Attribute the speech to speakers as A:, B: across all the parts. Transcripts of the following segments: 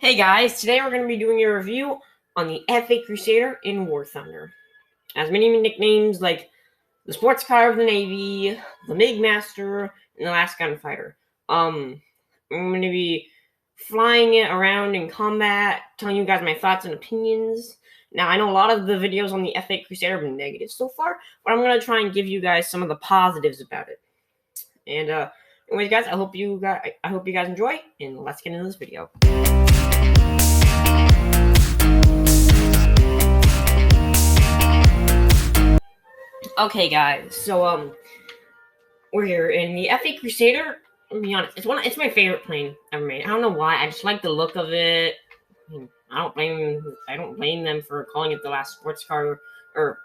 A: Hey guys, today we're going to be doing a review on the F8 Crusader in War Thunder. It has many nicknames like the Sports Car of the Navy, the MiG Master, and the Last Gunfighter. I'm going to be flying it around in combat, telling you guys my thoughts and opinions. Now, I know a lot of the videos on the F8 Crusader have been negative so far, but I'm going to try and give you guys some of the positives about it. And anyways, guys, I hope you guys enjoy, and let's get into this video. Okay, guys, so we're here in the F8 Crusader. I'll be honest, it's my favorite plane ever made. I don't know why. I just like the look of it. I don't blame them for calling it the last sports car or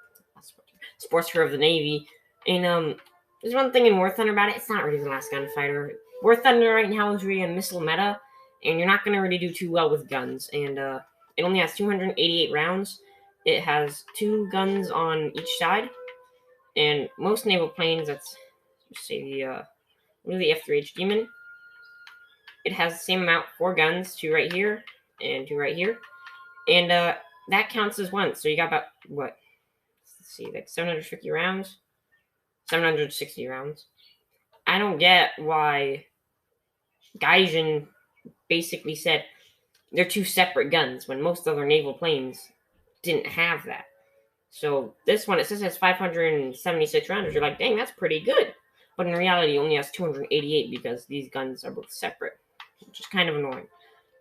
A: sports car of the Navy. And there's one thing in War Thunder about it. It's not really the last gunfighter. War Thunder right now is really a missile meta, and you're not gonna really do too well with guns. And it only has 288 rounds. It has 2 guns on each side. And most naval planes, let's say the F-3H Demon, it has the same amount, 4 guns, 2 right here and 2 right here, and that counts as 1. So you got about what? Let's see, like 750 rounds, 760 rounds. I don't get why Gaijin basically said they're 2 separate guns when most other naval planes didn't have that. So this one, it says it has 576 rounds. You're like, dang, that's pretty good. But in reality, it only has 288 because these guns are both separate, which is kind of annoying.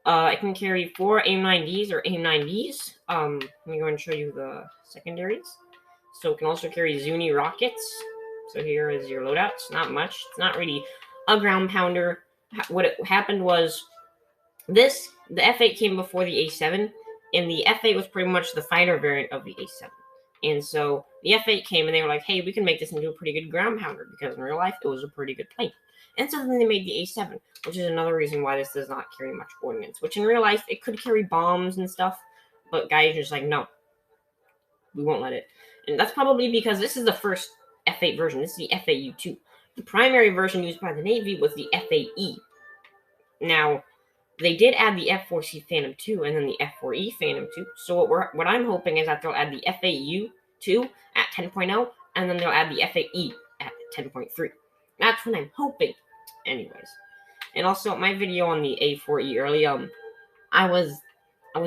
A: I can carry 4 AIM-9Ds or AIM-9Bs. Let me go and show you the secondaries. So it can also carry Zuni rockets. So here is your loadout. It's not much. It's not really a ground pounder. What happened was the F8 came before the A7, and the F8 was pretty much the fighter variant of the A7. And so the F8 came and they were like, hey, we can make this into a pretty good ground pounder because in real life it was a pretty good plane. And so then they made the A7, which is another reason why this does not carry much ordnance, which in real life it could carry bombs and stuff, but guys are just like, no, we won't let it. And that's probably because this is the first F8 version. This is the F8U-2. The primary version used by the Navy was the F8E. Now, they did add the F-4C Phantom 2 and then the F-4E Phantom 2. So what I'm hoping is that they'll add the F8U-2 at 10.0 and then they'll add the F8E at 10.3. That's what I'm hoping. Anyways. And also my video on the A4E earlier, I was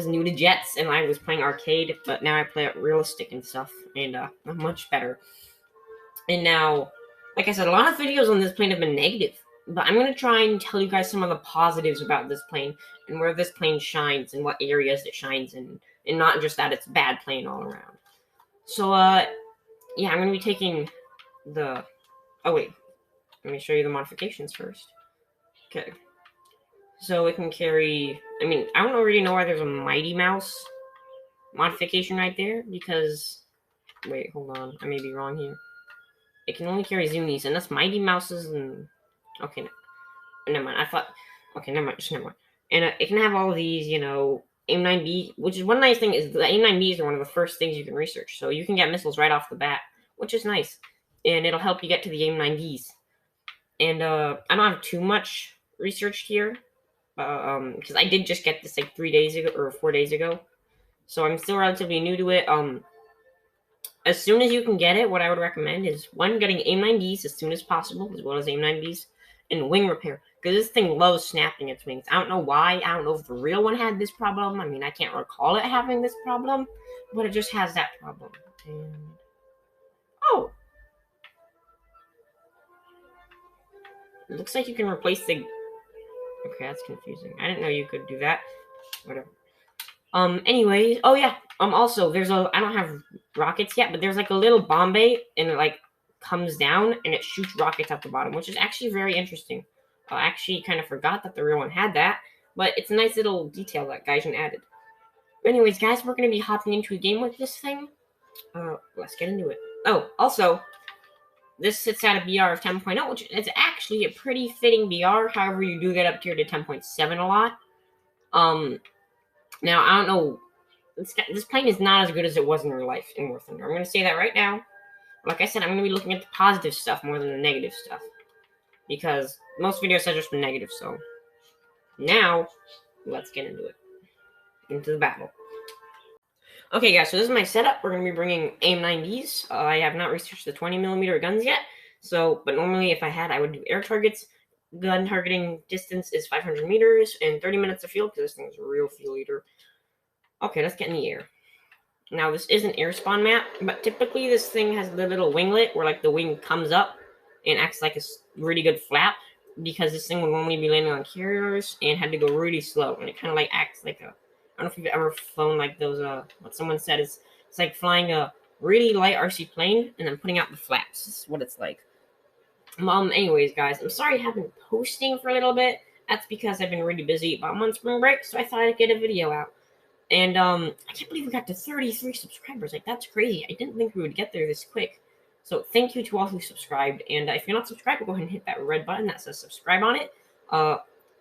A: new to jets and I was playing arcade, but now I play it realistic and stuff, and I'm much better. And now, like I said, a lot of videos on this plane have been negative. But I'm going to try and tell you guys some of the positives about this plane and where this plane shines and what areas it shines in, and not just that it's a bad plane all around. So, yeah, I'm going to be taking the... Oh, wait. Let me show you the modifications first. Okay. So it can carry... I mean, I don't really know why there's a Mighty Mouse modification right there, because... Wait, hold on. I may be wrong here. It can only carry Zunis, and that's Mighty Mouses and... Okay, never mind. I thought... Okay, never mind. Just never mind. And it can have all of these, you know, AIM-9B, which is one nice thing is the AIM-9Bs are one of the first things you can research. So you can get missiles right off the bat, which is nice. And it'll help you get to the AIM-9Bs. And I don't have too much researched here, because I did just get this like 3 days ago or 4 days ago. So I'm still relatively new to it. As soon as you can get it, what I would recommend is, 1, getting AIM-9Bs as soon as possible, as well as AIM-9Bs, and wing repair, because this thing loves snapping its wings. I don't know why. I don't know if the real one had this problem. I mean, I can't recall it having this problem, but it just has that problem. And... oh! It looks like you can replace the... Okay, that's confusing. I didn't know you could do that. Whatever. Anyways, oh yeah, also, there's a... I don't have rockets yet, but there's like a little bomb bay, and it like comes down and it shoots rockets at the bottom, which is actually very interesting. I actually kind of forgot that the real one had that, but it's a nice little detail that Gaijin added. But anyways, guys, we're going to be hopping into a game with this thing. Let's get into it. Oh, also, this sits at a BR of 10.0, which is actually a pretty fitting BR. However, you do get up here to 10.7 a lot. Now, I don't know. This plane is not as good as it was in real life in War Thunder. I'm going to say that right now. Like I said, I'm going to be looking at the positive stuff more than the negative stuff, because most videos have just been negative. So now, let's get into it. into the battle. Okay, guys, so this is my setup. We're going to be bringing AIM-9Ds. I have not researched the 20mm guns yet, but normally if I had, I would do air targets. Gun targeting distance is 500 meters and 30 minutes of fuel, because this thing is a real fuel eater. Okay, let's get in the air. Now, this is an air spawn map, but typically this thing has the little winglet where, like, the wing comes up and acts like a really good flap, because this thing would normally be landing on carriers and had to go really slow, and it kind of, like, acts like a... I don't know if you've ever flown like those, what someone said is, it's like flying a really light RC plane and then putting out the flaps. This is what it's like. Anyways, guys, I'm sorry I haven't been posting for a little bit. That's because I've been really busy, but I'm on spring break, so I thought I'd get a video out. And, I can't believe we got to 33 subscribers. Like, that's crazy. I didn't think we would get there this quick. So, thank you to all who subscribed. And if you're not subscribed, go ahead and hit that red button that says subscribe on it.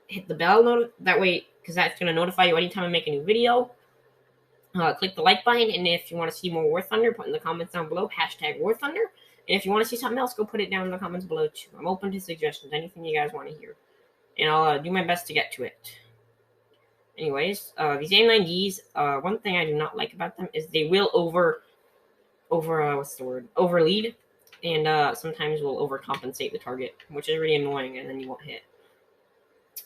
A: Hit the bell that way, because that's going to notify you anytime I make a new video. Click the like button, and if you want to see more War Thunder, put in the comments down below, hashtag War Thunder. And if you want to see something else, go put it down in the comments below, too. I'm open to suggestions, anything you guys want to hear. And I'll do my best to get to it. Anyways, these AIM-9Ds, one thing I do not like about them is they will overlead, and sometimes will overcompensate the target, which is really annoying, and then you won't hit.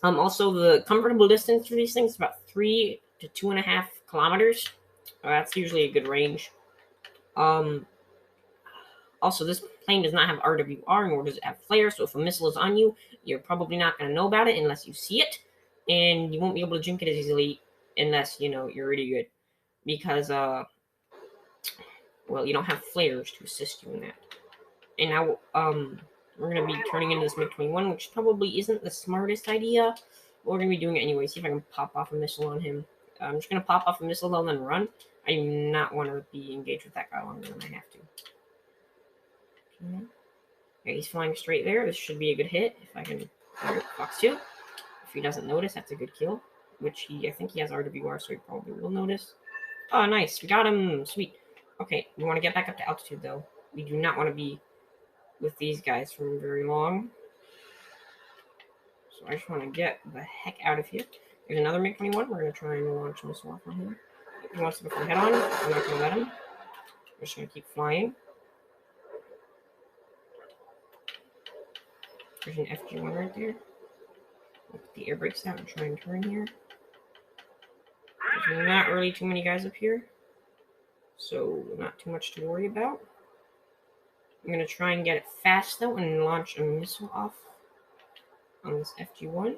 A: Also, the comfortable distance for these things is about 3 to 2.5 kilometers. That's usually a good range. Also, this plane does not have RWR, nor does it have flare, so if a missile is on you, you're probably not going to know about it unless you see it, and you won't be able to drink it as easily unless, you're really good, because, well, you don't have flares to assist you in that. And now, we're going to be turning into this MiG-21, which probably isn't the smartest idea, but we're going to be doing it anyway. See if I can pop off a missile on him. I'm just going to pop off a missile and then run. I do not want to be engaged with that guy longer than I have to. Okay, he's flying straight there. This should be a good hit. If I can... Fox 2. If he doesn't notice, that's a good kill. Which I think he has RWR, so he probably will notice. Oh, nice. We got him. Sweet. Okay, we want to get back up to altitude, though. We do not want to be with these guys for very long. So I just want to get the heck out of here. There's another MiG-21. We're going to try and launch a missile off on him. If he wants to go for a head-on, I'm not going to let him. We're just going to keep flying. There's an FG1 right there. We'll put the air brakes out and try and turn here. There's not really too many guys up here, so not too much to worry about. I'm going to try and get it fast, though, and launch a missile off on this FG1.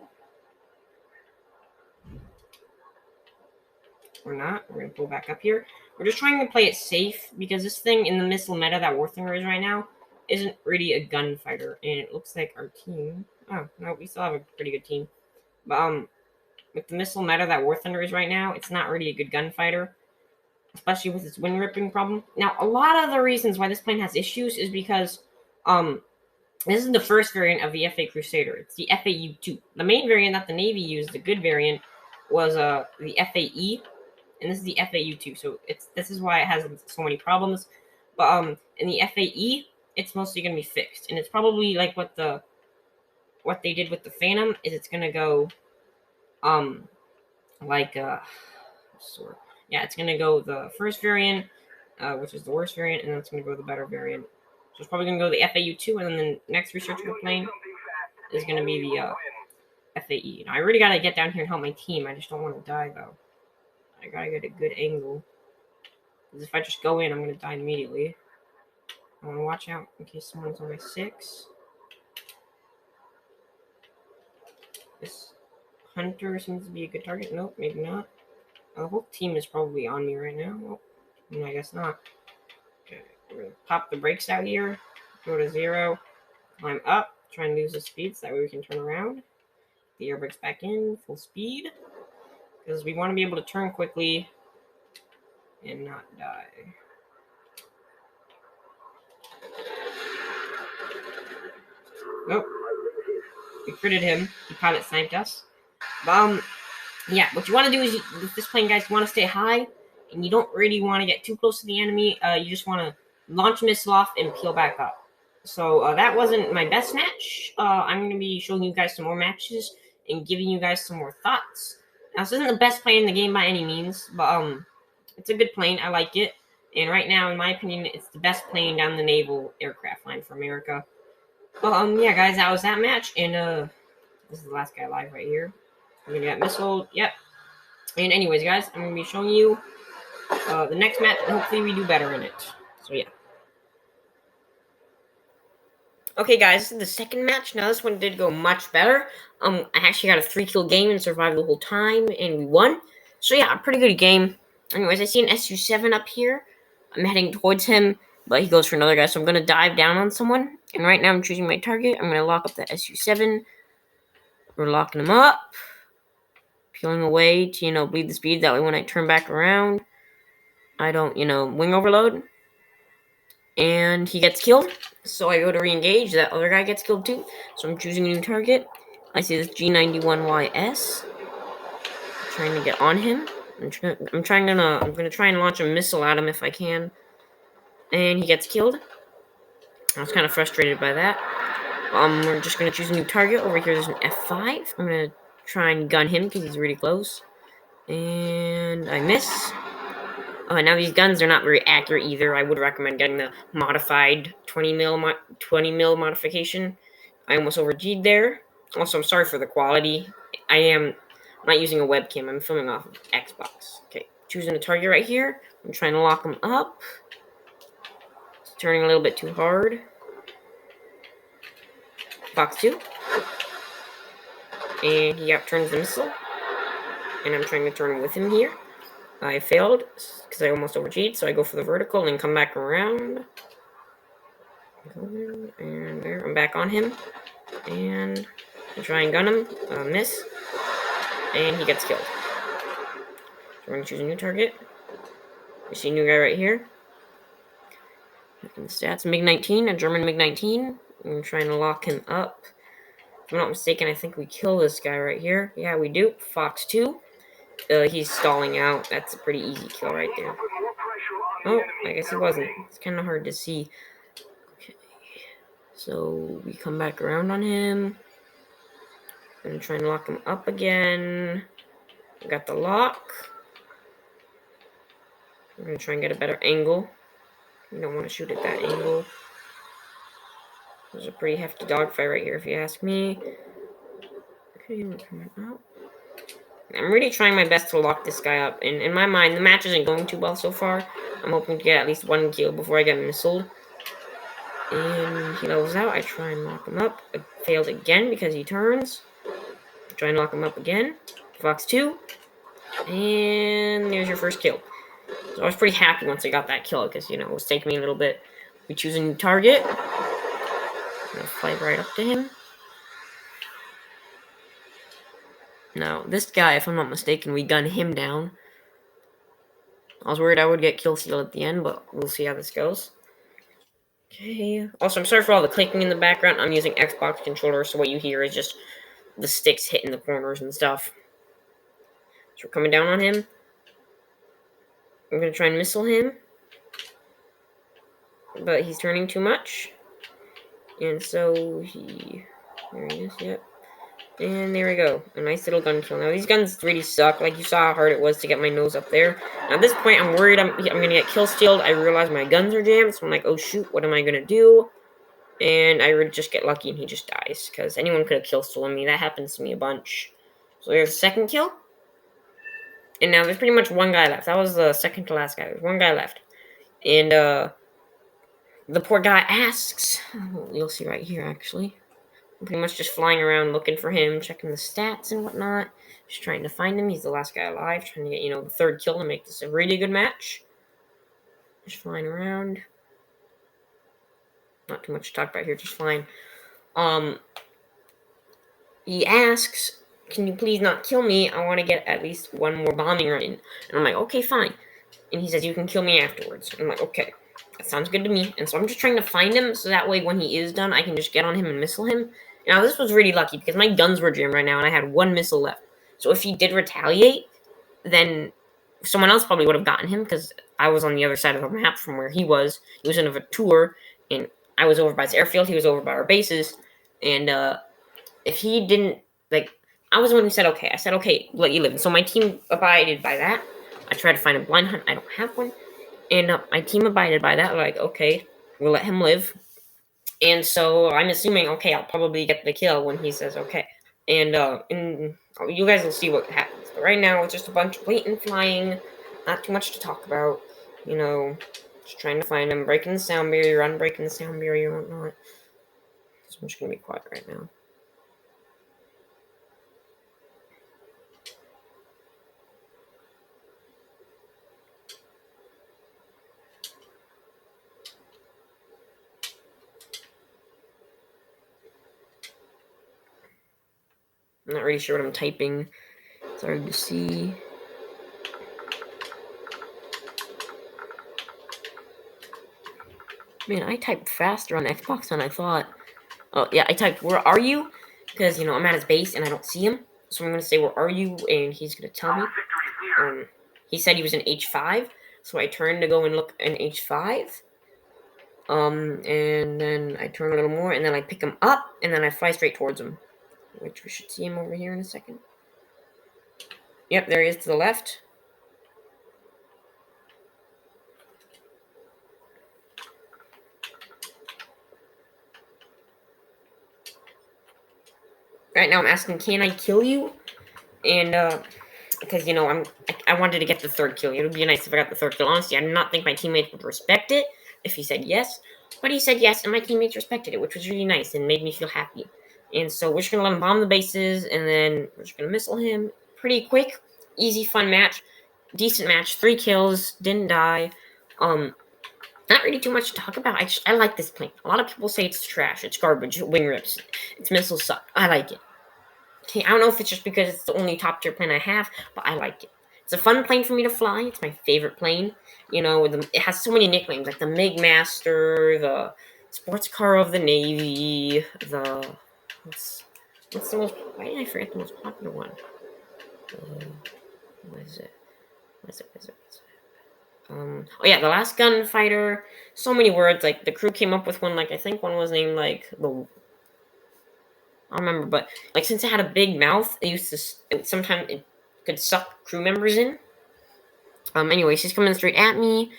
A: Or not. We're going to pull back up here. We're just trying to play it safe, because this thing in the missile meta that War Thunder is right now isn't really a gunfighter, and it looks like our team... Oh, no, we still have a pretty good team. But, with the missile meta that War Thunder is right now, it's not really a good gunfighter, especially with its wind ripping problem. Now, a lot of the reasons why this plane has issues is because, this is the first variant of the F8 Crusader. It's the F8U-2. The main variant that the Navy used, the good variant, was the F8E, and this is the F8U-2. So this is why it has so many problems. But in the F8E, it's mostly going to be fixed, and it's probably like what they did with the Phantom is it's going to go it's going to go the first variant, which is the worst variant, and then it's going to go the better variant. So it's probably going to go the F8U-2, and then the next researchable plane is going to be the F8E. Now, I really got to get down here and help my team. I just don't want to die, though. I got to get a good angle. Because if I just go in, I'm going to die immediately. I want to watch out in case someone's on my 6. This Hunter seems to be a good target. Nope, maybe not. The whole team is probably on me right now. Well, no, I guess not. Okay, we're going to pop the brakes out here. Go to 0. Climb up. Try and lose the speed so that way we can turn around. The air brakes back in. Full speed. Because we want to be able to turn quickly and not die. Nope. We critted him. He pilot sniped us. Yeah, what you want to do is, with this plane, guys, you want to stay high, and you don't really want to get too close to the enemy. You just want to launch a missile off and peel back up. So that wasn't my best match. I'm going to be showing you guys some more matches and giving you guys some more thoughts. Now, this isn't the best plane in the game by any means, but it's a good plane. I like it. And right now, in my opinion, it's the best plane down the naval aircraft line for America. But yeah, guys, that was that match, and this is the last guy alive right here. I'm gonna get missile. Yep. And anyways, guys, I'm gonna be showing you the next match, and hopefully we do better in it. So yeah. Okay, guys, this is the second match. Now this one did go much better. I actually got a 3-kill game and survived the whole time, and we won. So yeah, a pretty good game. Anyways, I see an SU-7 up here. I'm heading towards him, but he goes for another guy, so I'm gonna dive down on someone. And right now I'm choosing my target. I'm gonna lock up the SU-7. We're locking him up. Peeling away to, bleed the speed. That way when I turn back around, I don't, wing overload. And he gets killed. So I go to re-engage. That other guy gets killed too. So I'm choosing a new target. I see this G91YS. I'm trying to get on him. I'm gonna try and launch a missile at him if I can. And he gets killed. I was kind of frustrated by that. We're just gonna choose a new target. Over here there's an F5. I'm gonna try and gun him because he's really close. And I miss. Now these guns are not very accurate either. I would recommend getting the modified 20 mil modification. I almost overG'd there. Also, I'm sorry for the quality. I'm not using a webcam. I'm filming off of Xbox. Okay, choosing a target right here. I'm trying to lock him up. It's turning a little bit too hard. Fox 2. And he turns the missile. And I'm trying to turn with him here. I failed because I almost overG'd, so I go for the vertical and come back around. And there, I'm back on him. And I try and gun him. Miss. And he gets killed. So we're going to choose a new target. We see a new guy right here. Looking the stats. MiG-19, a German MiG-19. I'm trying to lock him up. If I'm not mistaken, I think we kill this guy right here. Yeah, we do. Fox 2. He's stalling out. That's a pretty easy kill right there. Oh, I guess he wasn't. It's kind of hard to see. Okay. So we come back around on him. And try and lock him up again. Got the lock. We're going to try and get a better angle. You don't want to shoot at that angle. There's a pretty hefty dogfight right here, if you ask me. Okay, we're coming out. I'm really trying my best to lock this guy up. And in my mind, the match isn't going too well so far. I'm hoping to get at least 1 kill before I get missiled. And he levels out. I try and lock him up. I failed again because he turns. Try and lock him up again. Fox 2. And there's your first kill. So I was pretty happy once I got that kill because, it was taking me a little bit. We choose a new target. I'm going to fly right up to him. Now, this guy, if I'm not mistaken, we gun him down. I was worried I would get kill steal at the end, but we'll see how this goes. Okay. Also, I'm sorry for all the clicking in the background. I'm using Xbox controller, so what you hear is just the sticks hitting the corners and stuff. So we're coming down on him. I'm going to try and missile him. But he's turning too much. And so there he is, yep. And there we go. A nice little gun kill. Now, these guns really suck. Like, you saw how hard it was to get my nose up there. Now, at this point, I'm worried I'm going to get kill stealed. I realize my guns are jammed, so I'm like, oh, shoot, what am I going to do? And I would just get lucky and he just dies. Because anyone could have kill stolen me. That happens to me a bunch. So there's a second kill. And now there's pretty much one guy left. That was the second to last guy. There's one guy left. And, the poor guy asks, you'll see right here, actually. I'm pretty much just flying around looking for him, checking the stats and whatnot. Just trying to find him. He's the last guy alive. Trying to get, the third kill to make this a really good match. Just flying around. Not too much to talk about here, just flying. He asks, can you please not kill me? I want to get at least one more bombing run in. And I'm like, okay, fine. And he says, you can kill me afterwards. And I'm like, okay. That sounds good to me. And so I'm just trying to find him so that way when he is done, I can just get on him and missile him. Now, this was really lucky because my guns were jammed right now and I had 1 missile left. So if he did retaliate, then someone else probably would have gotten him because I was on the other side of the map from where he was. He was in a tour and I was over by his airfield. He was over by our bases. And if he didn't, I was the one who said okay. I said okay, let you live. And so my team abided by that. I tried to find a blind hunt. I don't have one. And my team abided by that. Like, okay, we'll let him live. And so I'm assuming, okay, I'll probably get the kill when he says okay. And you guys will see what happens. But right now, it's just a bunch of blatant flying. Not too much to talk about. You know, just trying to find him. Breaking the sound barrier, unbreaking the sound barrier, and whatnot. So I'm just going to be quiet right now. I'm not really sure what I'm typing. It's hard to see. Man, I typed faster on Xbox than I thought. Oh, yeah, I typed, where are you? Because, you know, I'm at his base and I don't see him. So I'm going to say, where are you? And he's going to tell me. He said he was in H5. So I turned to go and look in H5. And then I turn a little more. And then I pick him up. And then I fly straight towards him. Which we should see him over here in a second. Yep, there he is to the left. Right now I'm asking, can I kill you? And, because, you know, I wanted to get the third kill. It would be nice if I got the third kill. Honestly, I did not think my teammates would respect it if he said yes. But he said yes, and my teammates respected it, which was really nice and made me feel happy. And so we're just going to let him bomb the bases, and then we're just going to missile him. Pretty quick, easy, fun match. Decent match. 3 kills. Didn't die. Not really too much to talk about. I like this plane. A lot of people say it's trash. It's garbage. Wing rips. Its missiles suck. I like it. Okay, I don't know if it's just because it's the only top tier plane I have, but I like it. It's a fun plane for me to fly. It's my favorite plane. You know, it has so many nicknames, like the MiG Master, the Sports Car of the Navy, the... What's the most... Why did I forget the most popular one? What is it? Oh yeah, the last gunfighter. So many words. Like, the crew came up with one, like, I think one was named, like, the... I don't remember, but like since it had a big mouth, it used to sometimes it could suck crew members in. Anyways, he's coming straight at me.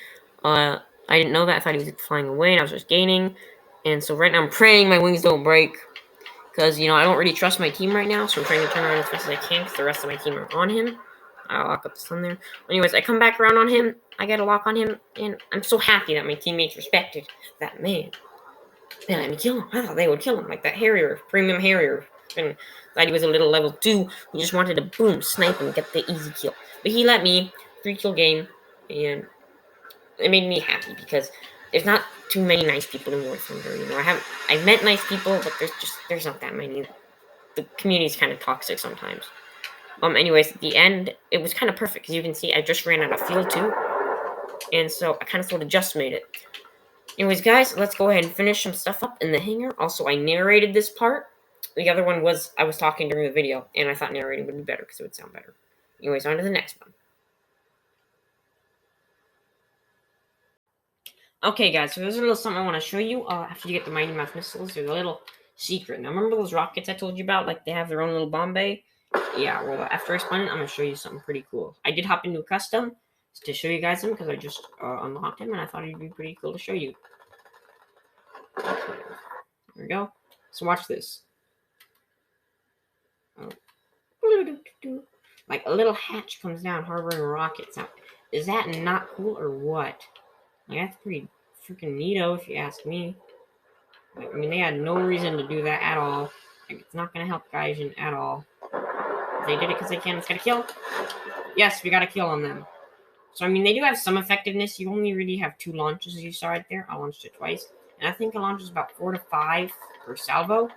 A: I didn't know that. I thought he was flying away, and I was just gaining. And so right now I'm praying my wings don't break, because you know I don't really trust my team right now. So I'm trying to turn around as fast as I can, because the rest of my team are on him. I'll lock up the sun there. Anyways, I come back around on him. I get a lock on him, and I'm so happy that my teammates respected that man. They let me kill him. I thought they would kill him, like that Harrier, premium Harrier. And thought he was a little level 2 who just wanted to boom, snipe and get the easy kill. But he let me, 3-kill game, and it made me happy because there's not too many nice people in War Thunder. You know, I've met nice people, but there's not that many. The community's kind of toxic sometimes. Anyways, at the end, it was kind of perfect because you can see I just ran out of fuel too, and so I kind of sort of just made it. Anyways, guys, let's go ahead and finish some stuff up in the hangar. Also, I narrated this part. The other one was I was talking during the video, and I thought narrating would be better because it would sound better. Anyways, on to the next one. Okay, guys, so there's a little something I want to show you after you get the Mighty Mouse missiles. There's a little secret. Now, remember those rockets I told you about? Like, they have their own little bomb bay? Yeah, well, after I spawn it, I'm going to show you something pretty cool. I did hop into a custom to show you guys them because I just unlocked him, and I thought it'd be pretty cool to show you. Okay, there we go. So watch this. Like a little hatch comes down harboring rockets. Now, is that not cool or what? Like, that's pretty freaking neato if you ask me. Like, I mean, they had no reason to do that at all. Like, it's not gonna help Gaijin at all. They did it because they can. It's got a kill. Yes, we got a kill on them. So I mean, they do have some effectiveness. You only really have 2 launches, as you saw right there. I launched it twice, and I think it launches about 4 to 5 per salvo.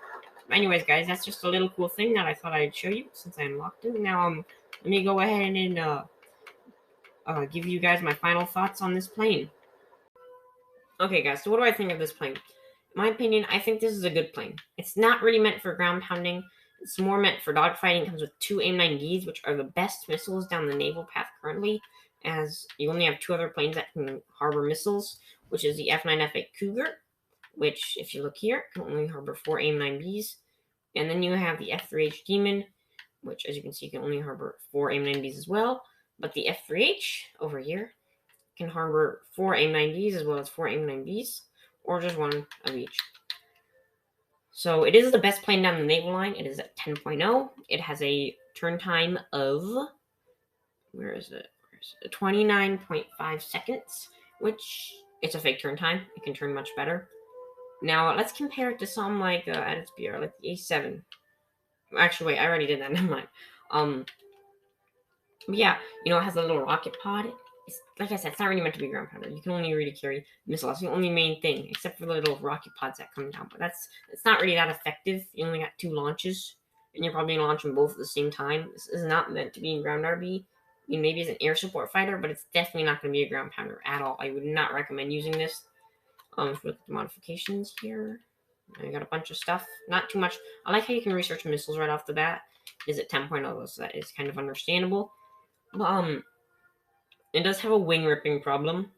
A: Anyways, guys, that's just a little cool thing that I thought I'd show you since I unlocked it. Now, let me go ahead and give you guys my final thoughts on this plane. Okay, guys, so what do I think of this plane? In my opinion, I think this is a good plane. It's not really meant for ground pounding. It's more meant for dogfighting. It comes with 2 AIM-9Ds, which are the best missiles down the naval path currently, as you only have 2 other planes that can harbor missiles, which is the F9 F8 Cougar, which, if you look here, can only harbor 4 AIM-9Bs. And then you have the F3H Demon, which, as you can see, can only harbor 4 AIM-9Bs as well. But the F3H over here can harbor 4 AIM-9Ds as well as 4 AIM-9Bs, or just one of each. So it is the best plane down the naval line. It is at 10.0. It has a turn time of, where is it? 29.5 seconds, which it's a fake turn time. It can turn much better. Now let's compare it to something like at its BR, like the A7. Actually, wait, I already did that. Never mind. Yeah, it has a little rocket pod. It's, like I said, it's not really meant to be ground pounder. You can only really carry missiles. That's the only main thing, except for the little rocket pods that come down. But it's not really that effective. You only got 2 launches, and you're probably gonna launch them both at the same time. This is not meant to be in ground RB. I mean, maybe it's an air support fighter, but it's definitely not going to be a ground pounder at all. I would not recommend using this. If we look at the modifications here, I got a bunch of stuff. Not too much. I like how you can research missiles right off the bat. It is at 10.0, so that is kind of understandable. It does have a wing ripping problem.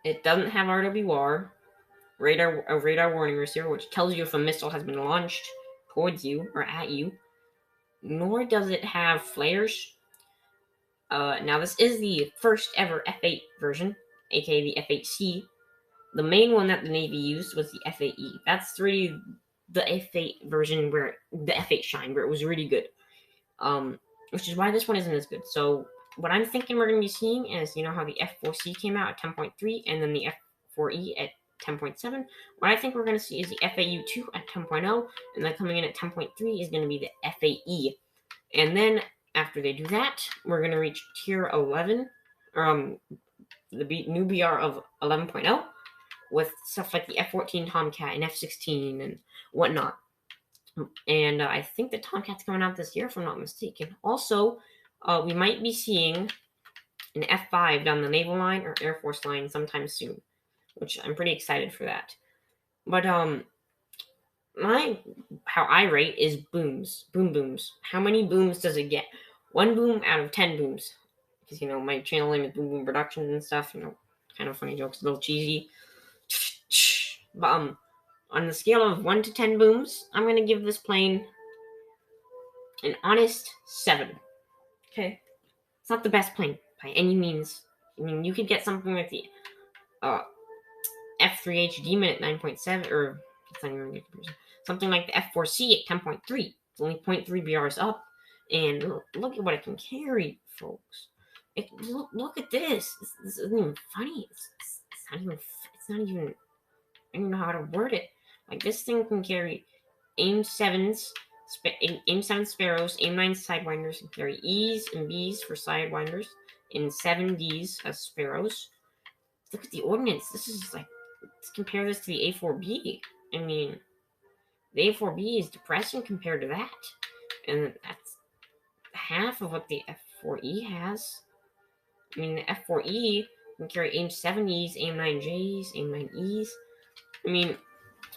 A: It doesn't have RWR, a radar warning receiver, which tells you if a missile has been launched towards you or at you. Nor does it have flares. Now this is the first ever F8 version, aka the F8C. The main one that the Navy used was the F8E. That's really the F8 version where the F8 shined, where it was really good. Which is why this one isn't as good. So what I'm thinking we're going to be seeing is, how the F4C came out at 10.3 and then the F4E at 10.7. What I think we're going to see is the F8U-2 at 10.0, and then coming in at 10.3 is going to be the F8E. And then after they do that, we're going to reach tier 11, the new BR of 11.0, with stuff like the F-14 Tomcat and F-16 and whatnot. And I think the Tomcat's coming out this year, if I'm not mistaken. Also, we might be seeing an F5 down the naval line or Air Force line sometime soon, which I'm pretty excited for that. But how I rate is booms. How many booms does it get? 1 boom out of 10 booms. Because, my channel name is Boom Boom Productions and stuff, kind of funny jokes, a little cheesy. But, on the scale of 1 to 10 booms, I'm going to give this plane an honest 7. Okay? It's not the best plane by any means. I mean, you could get something like the F3H Demon at 9.7, or it's not even a comparison. Something like the F4C at 10.3. It's only 0.3 BRs up. And look at what it can carry, folks. Look at this. This isn't even funny. It's not even. I don't even know how to word it. Like, this thing can carry AIM-7s, AIM-7 Sparrows, AIM-9 Sidewinders, can carry E's and B's for Sidewinders, and 7Ds as Sparrows. Look at the ordnance. Let's compare this to the A4B. I mean, the A4B is depressing compared to that. And that's half of what the F4E has. I mean, the F4E can carry AIM-7Es, AIM-9Js, AIM-9Es. I mean,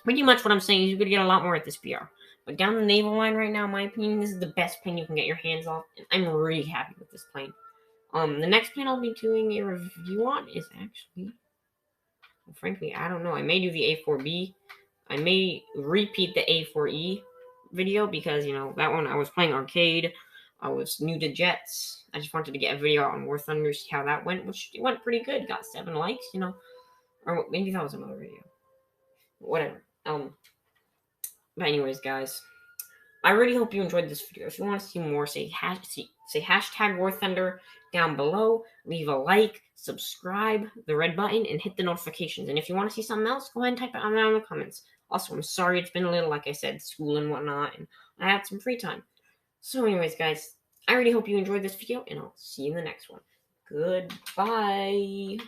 A: pretty much what I'm saying is you could get a lot more at this BR. But down the naval line right now, in my opinion, this is the best plane you can get your hands off. And I'm really happy with this plane. The next plane I'll be doing a review on is actually, frankly, I don't know. I may do the A4B. I may repeat the A4E video because, that one I was playing arcade. I was new to jets. I just wanted to get a video on War Thunder, see how that went, which it went pretty good. Got 7 likes, or maybe that was another video. Whatever. But anyways, guys, I really hope you enjoyed this video. If you want to see more, say hashtag War Thunder down below. Leave a like, subscribe, the red button, and hit the notifications. And if you want to see something else, go ahead and type it down in the comments. Also, I'm sorry it's been a little, like I said, school and whatnot, and I had some free time. So anyways, guys, I really hope you enjoyed this video, and I'll see you in the next one. Goodbye.